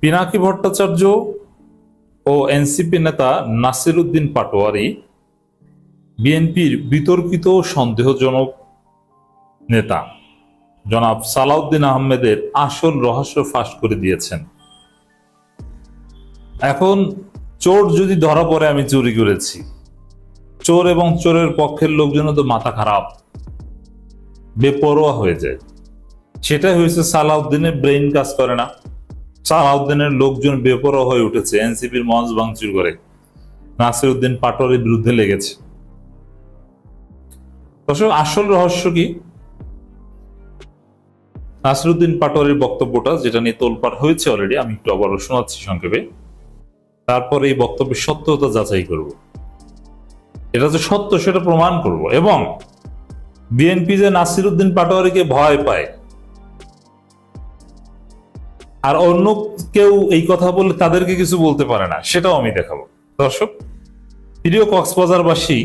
পিনাকি ভট্টাচার্য ও NCP নেতা নাসির উদ্দিন পাটোয়ারি বিএনপির বিতর্কিত সন্দেহজনক নেতা জনাব সালাউদ্দিন আহমেদের আসল রহস্য ফাঁস করে দিয়েছেন। এখন চোর যদি ধরা পড়ে আমি চুরি করেছি, চোর এবং চোরের পক্ষের লোকজন তো মাথা খারাপ, বেপরোয়া হয়ে যায়। সেটাই হয়েছে, সালাউদ্দিনের ব্রেইন কাজ করে না। সালাউদ্দিনের লোকজন বেপরোয়া হয়ে উঠেছে, এনসিপির মঞ্চ ভাঙচুর করে নাসির উদ্দিন পাটোয়ারির বিরুদ্ধে লেগেছে। দর্শক, আসল রহস্য কি? নাসির উদ্দিন পাটোয়ারির বক্তব্যটা, যেটা নিয়ে তোলপাড় হয়েছে অলরেডি, আমি একটু আবারও শোনাচ্ছি সংক্ষেপে, তারপর এই বক্তব্যের সত্যতা যাচাই করব। এটা যে সত্য সেটা প্রমাণ করব, এবং বিএনপি যে নাসির উদ্দিন পাটোয়ারিকে ভয় পায় আর অন্য কেউ এই কথা বলে তাদেরকে কিছু বলতে পারে না, সেটাও আমি দেখাবো। দর্শক, প্রিয় কক্সবাজারবাসী,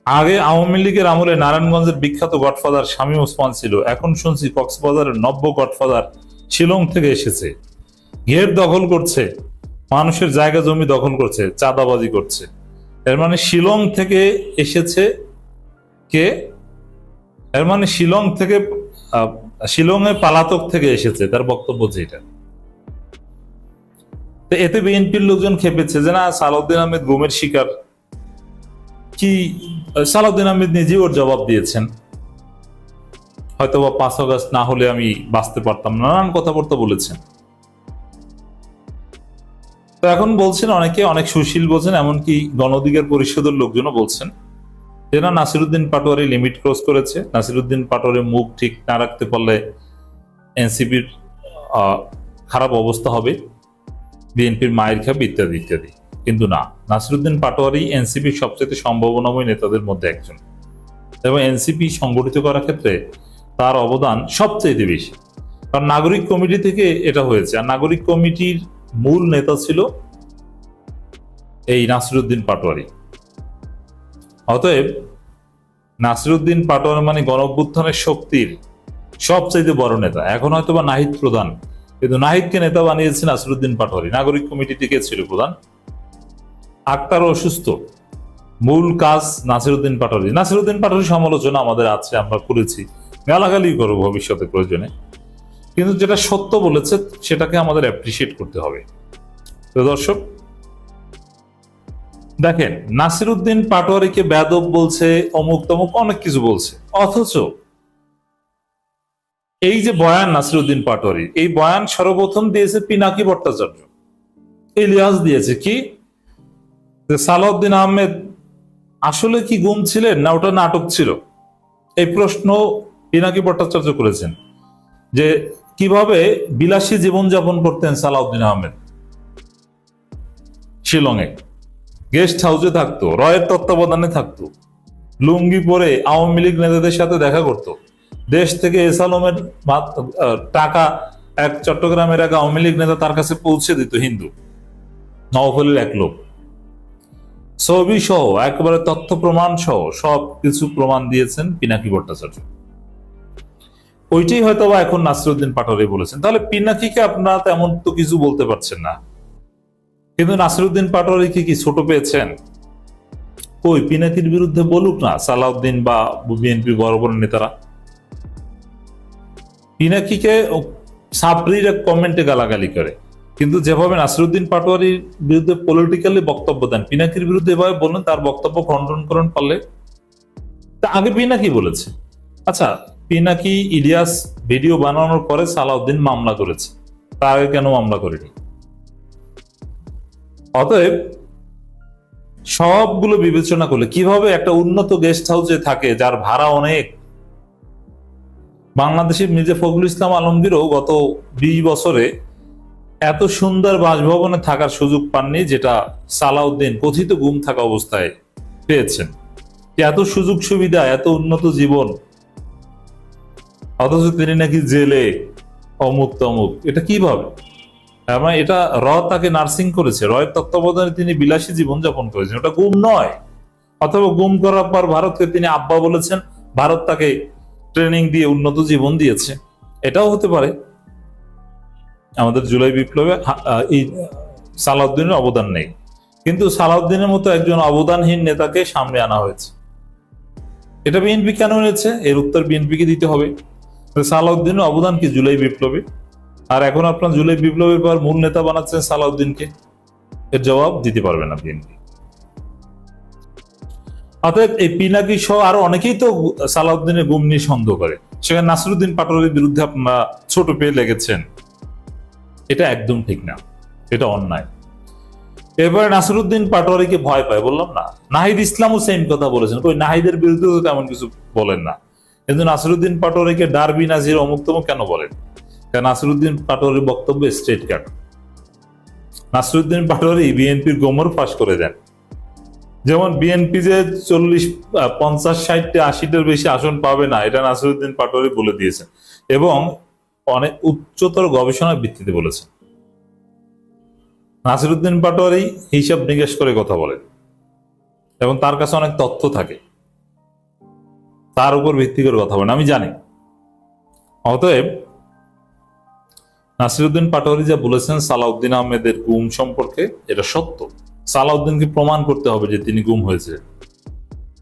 আগে আওয়ামী লীগের আমলে নারায়ণগঞ্জের বিখ্যাত গডফাদার শামীম ওসমান ছিল, এখন শুনছি কক্সবাজারের নব্য গডফাদার শিলং থেকে এসেছে, ঘের দখল করছে, মানুষের জায়গা জমি দখল করছে, চাঁদাবাজি করছে। এর মানে শিলং থেকে এসেছে কে? এর মানে শিলং থেকে, শিলংয়ে পালাতক থেকে এসেছে, তার বক্তব্য যেটা। তো এতে বিএনপির লোকজন খেপেছে যে না, সালাউদ্দিন আহমেদ গুমের শিকার। কি, সালাউদ্দিন আহমেদ নিজেই ওর জবাব দিয়েছেন, হয়তো বা 5 আগস্ট না হলে আমি বাঁচতে পারতাম, নানান কথাবার্তা বলেছেন। তো এখন বলছেন অনেকে, অনেক সুশীল বলছেন, এমনকি গণ অধিকার পরিষদের লোকজনও বলছেন যে না, নাসির উদ্দিন পাটোয়ারি লিমিট ক্রস করেছে, নাসির উদ্দিন পাটোয়ারির মুখ ঠিক না রাখতে পারলে এনসিপির খারাপ অবস্থা হবে, বিএনপির মায়ের খাবে, ইত্যাদি ইত্যাদি। কিন্তু না, নাসির উদ্দিন পাটোয়ারি এনসিপির সবচেয়ে সম্ভাবনাময় নেতাদের মধ্যে একজন, এবং এনসিপি সংগঠিত করার ক্ষেত্রে তার অবদান সবচেয়ে বেশি। কারণ নাগরিক কমিটি থেকে এটা হয়েছে, আর নাগরিক কমিটির মূল নেতা ছিল এই নাসির উদ্দিন পাটোয়ারি। অতএব নাসির উদ্দিন পাটোয়ারি মানে গণঅভ্যুত্থানের শক্তির সবচাইতে বড় নেতা। এখন হয়তো বা নাহিদ প্রধান, কিন্তু নাহিদকে নেতা বানিয়েছে নাসির উদ্দিন পাটোয়ারি। নাগরিক কমিটি থেকে ছিল প্রধান। আক্তার অসুস্থ, মূল কাজ নাসির উদ্দিন পাটোয়ারি। নাসির উদ্দিন পাটোয়ারি সমালোচনা আমাদের আছে, আমরা করেছি, গালাগালি করবো ভবিষ্যতে প্রয়োজনে, কিন্তু যেটা সত্য বলেছে সেটাকে আমাদের অ্যাপ্রিসিয়েট করতে হবে। তো দর্শক দেখেন, নাসির উদ্দিন পাটোয়ারিকে বেয়াদব বলছে, অমুক তমুক অনেক কিছু বলছে, অথচ এই যে বয়ান নাসির উদ্দিন পাটোয়ারি, এই বয়ান সর্বপ্রথম দিয়েছে পিনাকি ভট্টাচার্য। ইলিয়াস দিয়েছে কি, সালাউদ্দিন আহমেদ আসলে কি গুম ছিলেন না ওটা নাটক ছিল? এই প্রশ্ন পিনাকি ভট্টাচার্য করেছেন, যে কিভাবে বিলাসী জীবনযাপন করতেন সালাউদ্দিন আহমেদ। শিলংয়ে গেস্ট হাউসে থাকতো, রয়ের তত্ত্বাবধানে থাকতো, লুঙ্গি পরে আওয়ামী লীগ নেতাদের সাথে দেখা করত, দেশ থেকে এসালমের টাকা এক চট্টগ্রামের এক আওয়ামী লীগ নেতা তার কাছে পৌঁছে দিত, হিন্দু নওফলের এক লোক। ছবি সহ একেবারে তথ্য প্রমাণ সহ সব কিছু প্রমাণ দিয়েছেন পিনাকি ভট্টাচার্য। ওইটাই হয়তো বা এখন নাসির উদ্দিন পাটোয়ারি বলেছেন। তাহলে পিনাকিকে আপনারা তেমন তো কিছু বলতে পারছেন না, কিন্তু নাসির উদ্দিন পাটোয়ারিকে কি ছোট পেয়েছেন? কই, পিনাকির বিরুদ্ধে বলুক না সালাউদ্দিন বা বিএনপি বড় বড় নেতারা। পিনাকিকে সাবরির এক কমেন্টে গালাগালি করে, কিন্তু যেভাবে নাসির উদ্দিন পাটোয়ারির বিরুদ্ধে পলিটিক্যালি বক্তব্য দেন, পিনাকির বিরুদ্ধে এভাবে বলেন, তার বক্তব্য খণ্ডন করেন পারলে। তা আগে পিনাকি বলেছে। আচ্ছা, পিনাকি ইলিয়াস ভিডিও বানানোর পরে সালাউদ্দিন মামলা করেছে, তার আগে কেন মামলা করেনি? অতএব সবগুলো বিবেচনা করলে কিভাবে একটা উন্নত গেস্ট হাউসে থাকে যার ভাড়া অনেক। বাংলাদেশের মির্জা ফখরুল ইসলাম আলমগীরও গত 20 বছরে এত সুন্দর বাসভবনে থাকার সুযোগ পাননি, যেটা সালাউদ্দিন কথিত গুম থাকা অবস্থায় পেয়েছেন। এত সুযোগ সুবিধা, এত উন্নত জীবন, অথচ তিনি নাকি জেলে, অমুক তমুক। এটা কিভাবে? এটা তাকে নার্সিং করেছে, রয়ের তত্ত্বাবধানে তিনি বিলাসী জীবনযাপন করেছেন, ওটা গুম নয়। অথবা গুম করার পর ভারতকে তিনি আব্বা বলেছেন, ভারত তাকে ট্রেনিং দিয়ে উন্নত জীবন দিয়েছে, এটাও হতে পারে। আমাদের জুলাই বিপ্লবে এই সালাউদ্দিনের অবদান নেই, কিন্তু সালাউদ্দিনের মতো একজন অবদানহীন নেতাকে সামনে আনা হয়েছে। এটা বিএনপি কেন এনেছে, এর উত্তর বিএনপিকে দিতে হবে। সালাউদ্দিনের অবদান কি জুলাই বিপ্লবে? আর এখন আপনার জুলাই বিপ্লবের পর মূল নেতা বানাচ্ছেন সালাউদ্দিনকে, এর জবাব দিতে পারবে না বিএনপি। অতএব এই পিনাকি সহ আরো অনেকেই তো সালাউদ্দিনের গুম নিয়ে সন্দেহ করে, সেখানে নাসিরুদ্দিন পাটোয়ারির বিরুদ্ধে আপনারা ছোট পেয়ে লেগেছেন, এটা একদম ঠিক না, এটা অন্যায়। এবারে নাসিরুদ্দিন পাটোয়ারিকে ভয় পায় বললাম না, নাহিদ ইসলামও সেম কথা বলেছেন, কই নাহিদের বিরুদ্ধে তো তেমন কিছু বলেন না, কিন্তু নাসিরুদ্দিন পাটোয়ারিকে ডারবি নাজির অমুকতম কেন বলেন? কারণ নাসিরুদ্দিন পাটোয়ারির বক্তব্য স্ট্রেট কাট। নাসিরুদ্দিন পাটোয়ারি বিএনপির গোমর ফাঁস করে দেন। যেমন বিএনপি যে 40, 50, 60, 80টার বেশি আসন পাবে না, এটা নাসিরুদ্দিন পাটোয়ারি বলে দিয়েছেন এবং অনেক উচ্চতর গবেষণার ভিত্তিতে বলেছেন। নাসিরুদ্দিন পাটোয়ারি হিসাব নিকাশ করে কথা বলেন এবং তার কাছে অনেক তথ্য থাকে, তার উপর ভিত্তি করে কথা বলেন, আমি জানি। অতএব নাসিরুদ্দিন পাটোয়ারি যা বলেছেন সালাউদ্দিন আহমেদের গুম সম্পর্কে, এটা সত্য। সালাউদ্দিনকে প্রমাণ করতে হবে যে তিনি গুম হয়েছে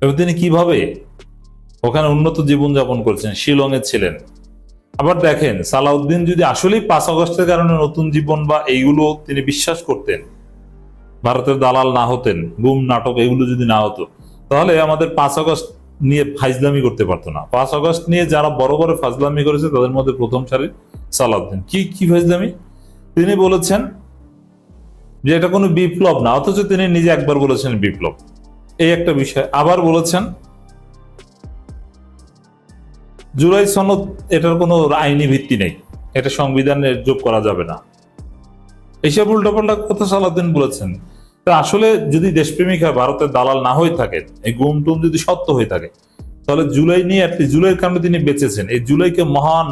এবং তিনি কিভাবে ওখানে উন্নত জীবনযাপন করছেন, শিলংয়ে ছিলেন। আবার দেখেন, সালাউদ্দিন যদি আসলেই 5 আগস্টের কারণে নতুন জীবন বা এইগুলো তিনি বিশ্বাস করতেন, ভারতের দালাল না হতেন, গুম নাটক এগুলো যদি না হতো, তাহলে আমাদের 5 আগস্ট নিয়ে ফাজলামি করতে পারতো না। 5 আগস্ট নিয়ে যারা বড় বড় ফাজলামি করেছে তাদের মধ্যে প্রথম সারির সালাউদ্দিন। কি ফাজলামি? তিনি বলেছেন যে এটা কোনো বিপ্লব না, অথচ তিনি নিজে একবার বলেছেন বিপ্লব, এই একটা বিষয়। আবার বলেছেন জুলাই সনদ, এটার কোনো আইনি ভিত্তি নেই, এটা সংবিধানে যোগ করা যাবে না, এইসব উল্টাপাল্টা কথা সালাউদ্দিন বলেছেন। তা আসলে যদি দেশপ্রেমিক হয়, ভারতের দালাল না হয়ে থাকে, এই গুম টুম যদি সত্য হয়ে থাকে, তাহলে জুলাই নিয়ে জুলাইয়ের কারণে তিনি বেঁচেছেন, এই জুলাইকে মহান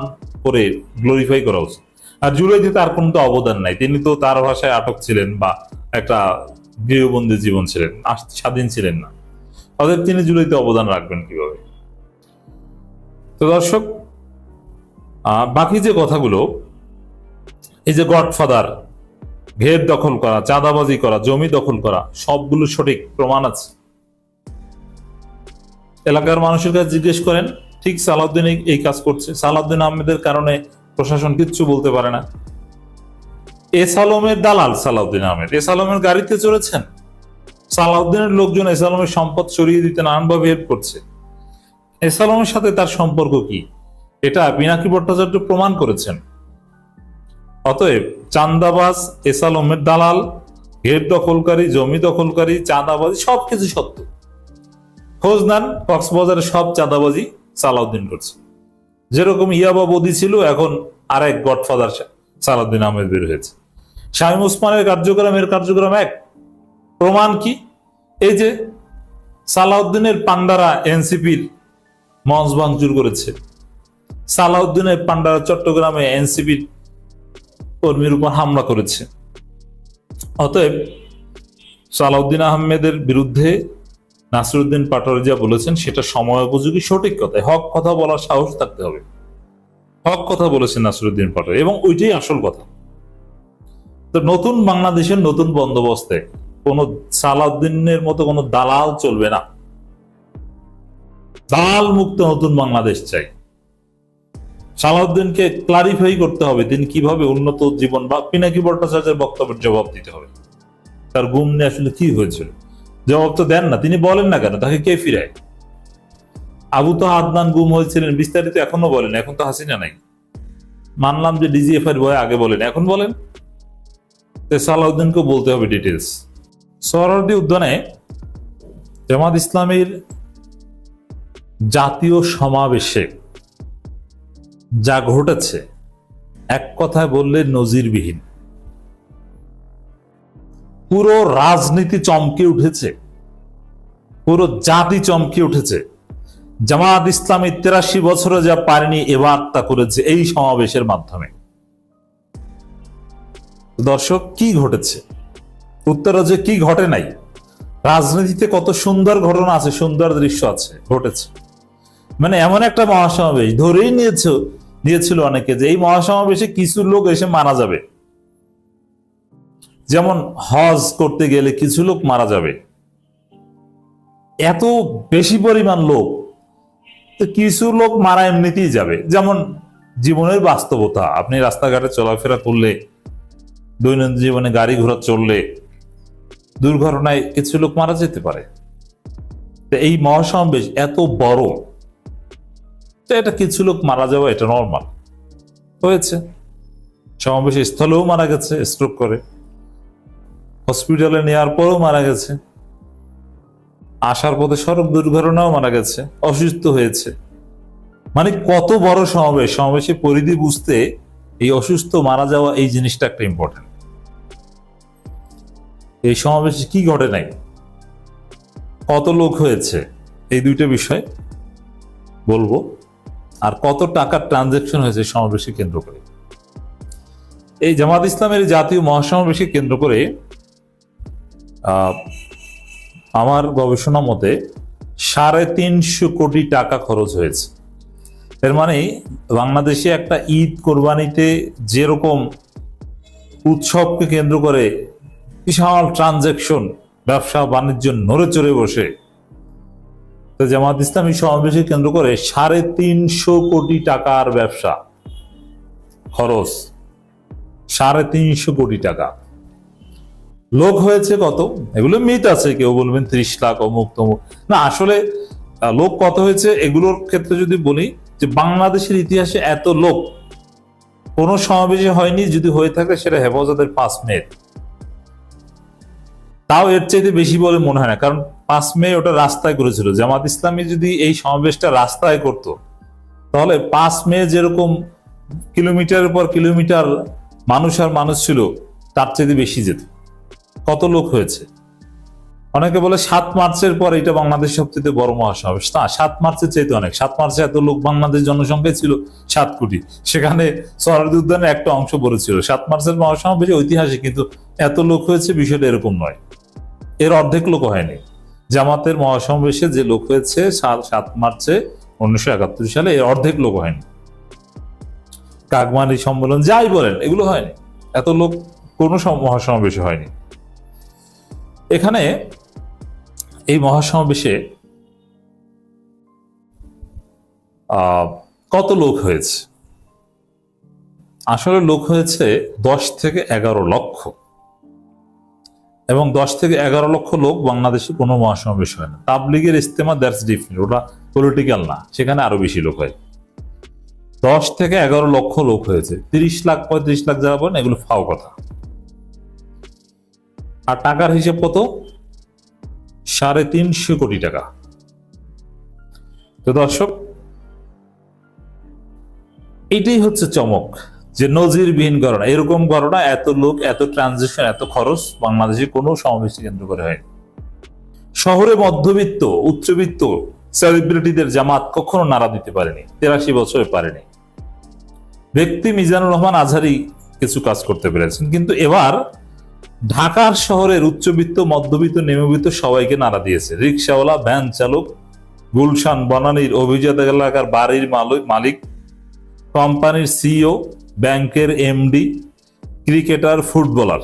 করে গ্লোরিফাই করা উচিত। আর জুলাইতে তার কোনো তো অবদান নাই, তিনি তো তার ভাষায় আটক ছিলেন বা একটা গৃহবন্দী জীবন ছিলেন, স্বাধীন ছিলেন না, অতএব তিনি জুলাইতে অবদান রাখবেন কিভাবে? তো দর্শক, বাকি যে কথাগুলো, এই যে গডফাদার, ঘের দখল করা, চাঁদাবাজি করা, জমি দখল করা, সবগুলো সঠিক প্রমাণ আছে। এলাকার মানুষের কাছে জিজ্ঞেস করেন, ঠিক সালাউদ্দিন এই কাজ করছে। সালাউদ্দিন আহমেদের কারণে প্রশাসন কিচ্ছু বলতে পারে না। এস আলমের দালাল সালাউদ্দিন আহমেদ, এস আলমের গাড়িতে চড়েছেন, সালাউদ্দিনের লোকজন এস আলমের সম্পদ সরিয়ে দিতে নানানভাবে হেল্প করছে। এস আলমের সাথে তার সম্পর্ক কি, এটা পিনাকি ভট্টাচার্য প্রমাণ করেছেন। অতএব চাঁদাবাজ, এস আলমের দালাল, ঘের দখলকারী, জমি দখলকারী, চাঁদাবাজি সবকিছু সত্য। খোঁজ নেন, কক্সবাজারে সব চাঁদাবাজি সালাউদ্দিন করছে। যেরকম ইয়াবা বদি ছিল, এখন আরেক গডফাদার সালাউদ্দিন আহমেদ বের হয়েছে। শামীম ওসমানের কার্যক্রম, এর কার্যক্রম এক। প্রমাণ কি? এই যে সালাউদ্দিনের পান্ডারা এনসিপির মঞ্চ ভাঙচুর করেছে, সালাউদ্দিনের পান্ডারা চট্টগ্রামে এনসিপির কর্মীর উপর হামলা করেছে। অতএব সালাউদ্দিন আহমেদের বিরুদ্ধে নাসিরুদ্দিন পাটোয়ারি যা বলেছেন সেটা সময় উপযোগী, সঠিক কথা। হক কথা বলার সাহস থাকতে হবে। হক কথা বলেছেন নাসিরুদ্দিন পাটোয়ারি এবং ওইটাই আসল কথা। তো নতুন বাংলাদেশের নতুন বন্দোবস্তে কোন সালাউদ্দিনের মতো কোনো দালাল চলবে না। দালাল মুক্ত নতুন বাংলাদেশ চাই। সালাউদ্দিনকে ক্লারিফাই করতে হবে তিনি কিভাবে উন্নত জীবন, বা পিনাকি ভট্টাচার্যের বক্তব্যের জবাব দিতে হবে। তার গুম নিয়ে আসলে কি হয়েছিল জবাব তো দেন না, তিনি বলেন না কেন, তাকে কে ফিরায়? আবু তো আদনান গুম হয়েছিলেন, বিস্তারিত এখনো বলেন, এখন তো হাসিনা নাই। মানলাম যে ডিজিএফ এর ভয়ে আগে বলেন, এখন বলেন। সালাউদ্দিনকে বলতে হবে ডিটেলস। সোহরাওয়ার্দী উদ্যানে জামাত ইসলামীর জাতীয় সমাবেশে যা ঘটেছে, এক কথায় বললে নজিরবিহীন। পুরো রাজনীতি চমকে উঠেছে, পুরো জাতি চমকে উঠেছে। জামাত ইসলামী 83 বছরে যা পারেনি, এবার তা করেছে এই সমাবেশের মাধ্যমে। দর্শক, কি ঘটেছে? উত্তরা যে কি ঘটে নাই? রাজনীতিতে কত সুন্দর ঘটনা আছে, সুন্দর দৃশ্য আছে, ঘটেছে। মানে এমন একটা মহাসমাবেশ ধরেই নিয়েছে দিয়েছিল অনেকে যে এই মহাসমাবেশে কিছু লোক এসে মারা যাবে, যেমন হজ করতে গেলে কিছু লোক মারা যাবে, এত বেশি পরিমাণ লোক, তো কিছু লোক মারা এমনিতেই যাবে। যেমন জীবনের বাস্তবতা, আপনি রাস্তাঘাটে চলাফেরা করলে, দৈনন্দিন জীবনে গাড়ি ঘোড়া চললে দুর্ঘটনায় কিছু লোক মারা যেতে পারে। তো এই মহাসমাবেশ এত বড়, তো এটা কিছু লোক মারা যাওয়া এটা নর্মাল হয়েছে। সমাবেশ স্থলেও মারা গেছে স্ট্রোক করে, হসপিটালে নেওয়ার পরেও মারা গেছে, আসার পথে সড়ক দুর্ঘটনাও মারা গেছে, অসুস্থ হয়েছে। মানে কত বড় সমাবেশ, সমাবেশের পরিধি বুঝতে এই অসুস্থ মারা যাওয়া এই জিনিসটা একটা ইম্পর্টেন্ট। এই সমাবেশে কি ঘটে নাই, কত লোক হয়েছে, এই দুইটা বিষয় বলবো, আর কত টাকার ট্রানজাকশন হয়েছে সমাবেশকে কেন্দ্র করে। এই জামাত ইসলামের জাতীয় মহাসমাবেশকে কেন্দ্র করে আমার গবেষণা মতে 350 কোটি টাকা খরচ হয়েছে। এর মানে বাংলাদেশে একটা ঈদ কোরবানিতে যেরকম উৎসবকে কেন্দ্র করে বিশাল ট্রানজাকশন, ব্যবসা বাণিজ্য নড়ে চড়ে বসে, তো জামাত ইসলামী সমাবেশকে কেন্দ্র করে 350 কোটি টাকার ব্যবসা খরচ, 350 কোটি টাকা। লোক হয়েছে কত, এগুলো মিথ আছে, কেউ বলবেন 30 লাখ অমুক তমুক, না আসলে লোক কত হয়েছে এগুলোর ক্ষেত্রে যদি বলি যে বাংলাদেশের ইতিহাসে এত লোক কোন সমাবেশে হয়নি, যদি হয়ে থাকে সেটা হেফাজতের 5 মে, তাও এর চাইতে বেশি বলে মনে হয় না, কারণ 5 মে ওটা রাস্তায় করেছিল। জামাত ইসলামী যদি এই সমাবেশটা রাস্তায় করত, তাহলে 5 মে যেরকম কিলোমিটারের পর কিলোমিটার মানুষ আর মানুষ ছিল, তার চাইতে বেশি যেত। কত লোক হয়েছে, অনেকে বলে 7 মার্চের পর এটা বাংলাদেশ সবচেয়ে বড় মহাসমাবেশ। না, 7 মার্চের চাইতে অনেক। 7 মার্চে এত লোক, বাংলাদেশ জনসংখ্যা ছিল 7 কোটি, সেখানে সোহরাওয়ার্দী উদ্যানের একটা অংশ পড়েছিল। 7 মার্চের মহাসমাবেশে ঐতিহাসিক, কিন্তু এত লোক হয়েছে বিষয়টা এরকম নয়, এর অর্ধেক লোক হয়নি। জামাতের মহাসমাবেশে যে লোক হয়েছে 7 মার্চে 1971 সালে, এর অর্ধেক লোক হয়নি। কাকমানি সম্মেলন যাই বলেন, এগুলো হয়নি, এত লোক কোনো মহাসমাবেশে হয়নি। এখানে এই মহাসমাবেশে কত লোক হয়েছে, আসলে লোক হয়েছে 10 থেকে 11 লক্ষ, এবং 10 থেকে 11 লক্ষ লোক বাংলাদেশে কোনো মহাসমাবেশ হয় না। তাবলিগের ইজতেমা, দ্যাটস ডিফারেন্ট, ওটা পলিটিক্যাল না, সেখানে আরো বেশি লোক হয়। 10 থেকে 11 লক্ষ লোক হয়েছে। 30 লাখ 35 লাখ যারা বলেন এগুলো ফাও কথা। আর টাকার হিসেব কত, 350 কোটি টাকা। তো দর্শক, এইটাই হচ্ছে চমক, যে নজিরবিহীন ঘটনা, এরকম ঘটনা, এত লোক, এত ট্রানজেকশন, এত খরচ বাংলাদেশে কোনো সমাবেশকে কেন্দ্র করে হয়নি। শহরে মধ্যবিত্ত, উচ্চবিত্ত সেলিব্রিটিদের জামাত কখনো নাড়া দিতে পারেনি, 83 বছরে পারেনি। ব্যক্তি মিজানুর রহমান আজহারি কিছু কাজ করতে পেরেছেন, কিন্তু এবার ঢাকার শহরের উচ্চবিত্ত, মধ্যবিত্ত, নিম্নবিত্ত সবাইকে নাড়া দিয়েছে। রিক্সাওয়ালা, ভ্যান চালক, গুলশান বনানীর অভিজাত এলাকার বাড়ির মালিক, কোম্পানির সিইও, ব্যাংকের MD, cricketer, footballer,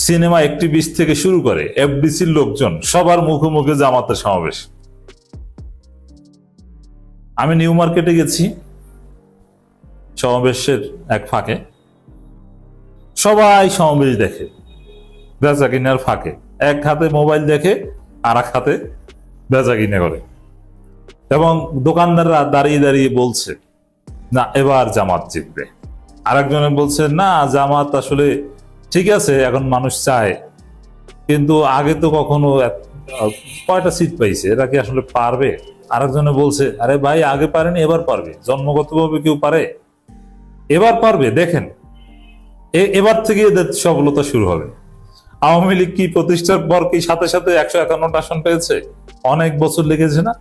cinema activist থেকে শুরু করে এফডিসির লোকজন, সবার মুখে মুখে জামাতের সমাবেশ। আমি নিউ মার্কেটে গেছি সমাবেশের এক ফাঁকে, সবাই সমাবেশ দেখে বেচা কিনার ফাঁকে, এক হাতে মোবাইল দেখে আর এক হাতে বেচা কিনা করে, এবং দোকানদাররা দাঁড়িয়ে দাঁড়িয়ে বলছে না এবার জামাত জিতবে। আরেকজনে বলছে না, জামাত আসলে ঠিক আছে, এখন মানুষ চায়, কিন্তু আগে তো কখনো কয়টা সিট পাইছে, এরা কি আসলে পারবে? আরেকজনে বলছে আরে ভাই আগে পারেনি, এবার পারবে, জন্মগতভাবে কেউ পারে, এবার পারবে, দেখেন এবার থেকে এদের সফলতা শুরু হবে। আওয়ামী লীগ কি প্রতিষ্ঠার পর কি সাথে সাথে 151টা আসন পেয়েছে? অনেক বছর লেগেছে না?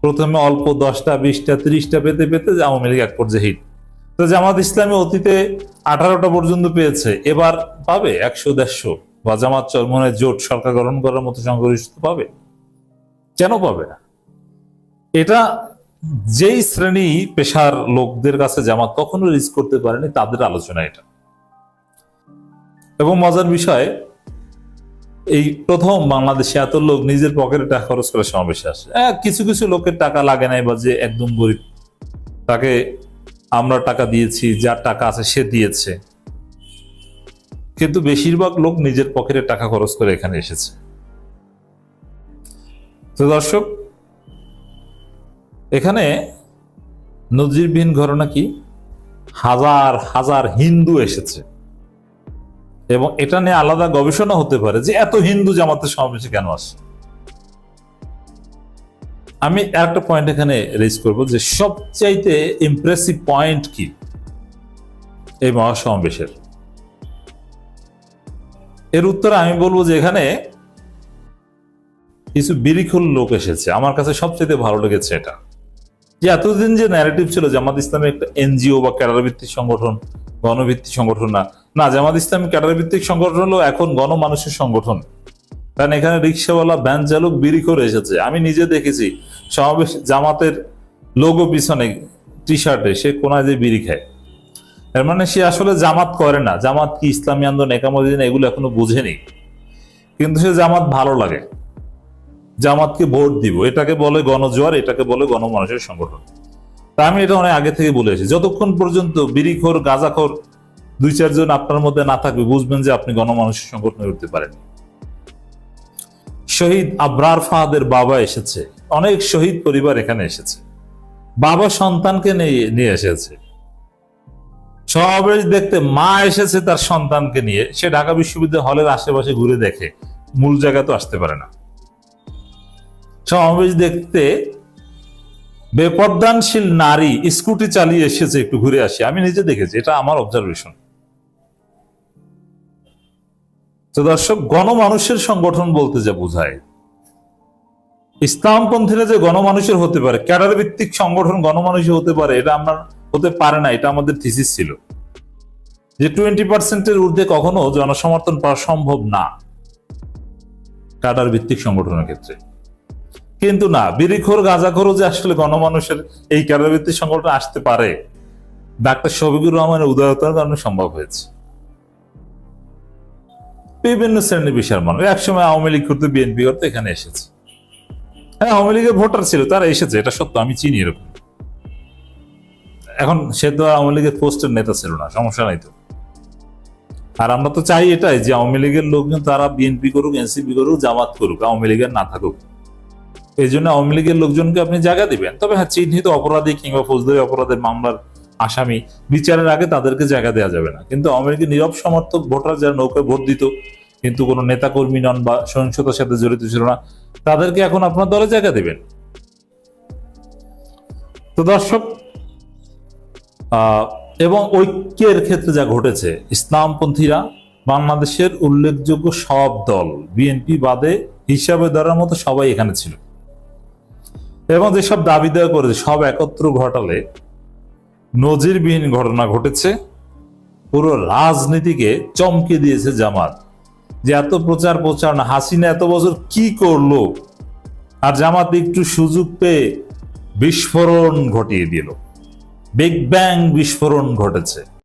প্রথমে অল্প 10টা 20টা 30টা পেতে পেতে আওয়ামী লীগ এক পর্যায়ে হিট। তো জামাত ইসলামী অতীতে 18টা পর্যন্ত পেয়েছে, এবার পাবে 100-150, বা জামাত চরমনের জোট সরকার গঠন করার মতো সংখ্যাগরিষ্ঠ পাবে? কেন পাবে না? এটা যেই শ্রেণী পেশার লোকদের কাছে জামাত কখনো রিস্ক করতে পারেনি তাদের আলোচনা এটা। এবং মজার বিষয়, এই প্রথম বাংলাদেশে এত লোক নিজের পকেটে টাকা খরচ করে সমাবেশে আসে। কিছু কিছু লোকের টাকা লাগে নাই, বা যে একদম গরিব তাকে আমরা টাকা দিয়েছি, যার টাকা আছে সে দিয়েছে, কিন্তু বেশিরভাগ লোক নিজের পকেটে টাকা খরচ করে এখানে এসেছে। তো দর্শক, এখানে নজিরবিহীন ঘটনা কি, হাজার হাজার হিন্দু এসেছে, এবং এটা নিয়ে আলাদা গবেষণা হতে পারে যে এত হিন্দু জামাতের সমাবেশে কেন আসে। আমি একটা পয়েন্ট এখানে রেজ করব যে সবচাইতে ইমপ্রেসিভ পয়েন্ট কি এই মহাসমাবেশের। এর উত্তরে আমি বলবো যে এখানে কিছু বিরিখুল লোক এসেছে। আমার কাছে সবচেয়ে ভালো লেগেছে এটা, যে এতদিন যে ন্যারেটিভ ছিল জামাত ইসলামী একটা এনজিও বা ক্যাডার ভিত্তিক সংগঠন, গণভিত্তিক সংগঠন না, জামাত ইসলামী ক্যাডার ভিত্তিক সংগঠন হলো এখন গণমানুষের সংগঠন। কারণ এখানে রিক্সাওয়ালা, ভ্যান চালক বিড়ি করে এসেছে। আমি নিজে দেখেছি সমাবেশ জামাতের লোগো পিছনে টি শার্টে সে কোনায় যে বিড়ি খায়। এর মানে সে আসলে জামাত করে না, জামাত কি, ইসলামী আন্দোলন, একামুদ্দিন, এগুলো এখনো বুঝেনি, কিন্তু সে জামাত ভালো লাগে, জামাতকে ভোট দিব, এটাকে বলে গণজোয়ার, এটাকে বলে গণমানুষের সংগঠন। তা আমি এটা অনেক আগে থেকে বলে এসেছি, যতক্ষণ পর্যন্ত বিড়িখোর, গাঁজাখোর দুই চারজন আপনার মধ্যে না থাকবে, বুঝবেন যে আপনি গণমানুষের সংগঠন করতে পারেন। শহীদ আবরার ফাহাদের বাবা এসেছে, অনেক শহীদ পরিবার এখানে এসেছে, বাবা সন্তানকে নিয়ে এসেছে। সমাবেশ দেখতে মা এসেছে তার সন্তানকে নিয়ে, সে ঢাকা বিশ্ববিদ্যালয় হলের আশেপাশে ঘুরে দেখে, মূল জায়গা তো আসতে পারে না। সমাবেশ দেখতে বেপর্দানশীল নারী স্কুটি চালিয়ে এসেছে, একটু ঘুরে আসি, আমি নিজে দেখেছি, এটা আমার অবজারভেশন। তো দর্শক, গণমানুষের সংগঠন বলতে যা বোঝায়, ইসলামপন্থীরা যে গণমানুষের হতে পারে, ক্যাডার ভিত্তিক সংগঠন গণমানুষের হতে পারে, এটা আমরা হতে পারে না, এটা আমাদের থিসিস ছিল যে 20% ঊর্ধ্বে কখনো জনসমর্থন পাওয়া সম্ভব না ক্যাডার ভিত্তিক সংগঠনের ক্ষেত্রে। কিন্তু না, বিড়িখোর, গাঁজাখোরও যে আসলে গণমানুষের এই ক্যাডার ভিত্তিক সংগঠন আসতে পারে, ডাক্তার শফিকুর রহমানের উদারতার কারণে সম্ভব হয়েছে। বিভিন্ন শ্রেণী পেশার মানুষ, একসময় আওয়ামী লীগ করতে, বিএনপি করতে এখানে এসেছে। হ্যাঁ, আওয়ামী লীগের ভোটার ছিল, তারা এসেছে, এটা সত্য, আমি চিনি এরকম। এখন সে তো আওয়ামী লীগের পোস্টের নেতা ছিল না, সমস্যা নাই তো। আর আমরা তো চাই এটাই যে আওয়ামী লীগের লোকজন তারা বিএনপি করুক, এনসিপি করুক, জামাত করুক, আওয়ামী লীগের না থাকুক। এই জন্য আওয়ামী লীগের লোকজনকে আপনি জায়গা দিবেন। তবে হ্যাঁ, চিহ্নিত অপরাধী কিংবা ফৌজদারি অপরাধের মামলার আসামি বিচারের আগে তাদেরকে জায়গা দেওয়া যাবে না। কিন্তু আওয়ামী লীগের নীরব সমর্থক ভোটার যারা নৌকায় ভোট দিত, কিন্তু কোনো নেতাকর্মী নন বা সহিংসতার সাথে জড়িত ছিল না, তাদেরকে এখন আপনার দলে জায়গা দেবেন। তো দর্শক, এবং ঐক্যের ক্ষেত্রে যা ঘটেছে, ইসলামপন্থীরা বাংলাদেশের উল্লেখযোগ্য সব দল, বিএনপি বাদে হিসাবে ধরার মতো সবাই এখানে ছিল, এবং যেসব দাবি দেওয়া করেছে সব একত্র ঘটালে নজিরবিহীন ঘটনা ঘটেছে। পুরো রাজনীতিকে চমকে দিয়েছে জামাত, যে এত প্রচার না, হাসিনা এত বছর কি করলো, আর জামাত একটু সুযোগ পেয়ে বিস্ফোরণ ঘটিয়ে দিল, বিগ ব্যাং বিস্ফোরণ ঘটেছে।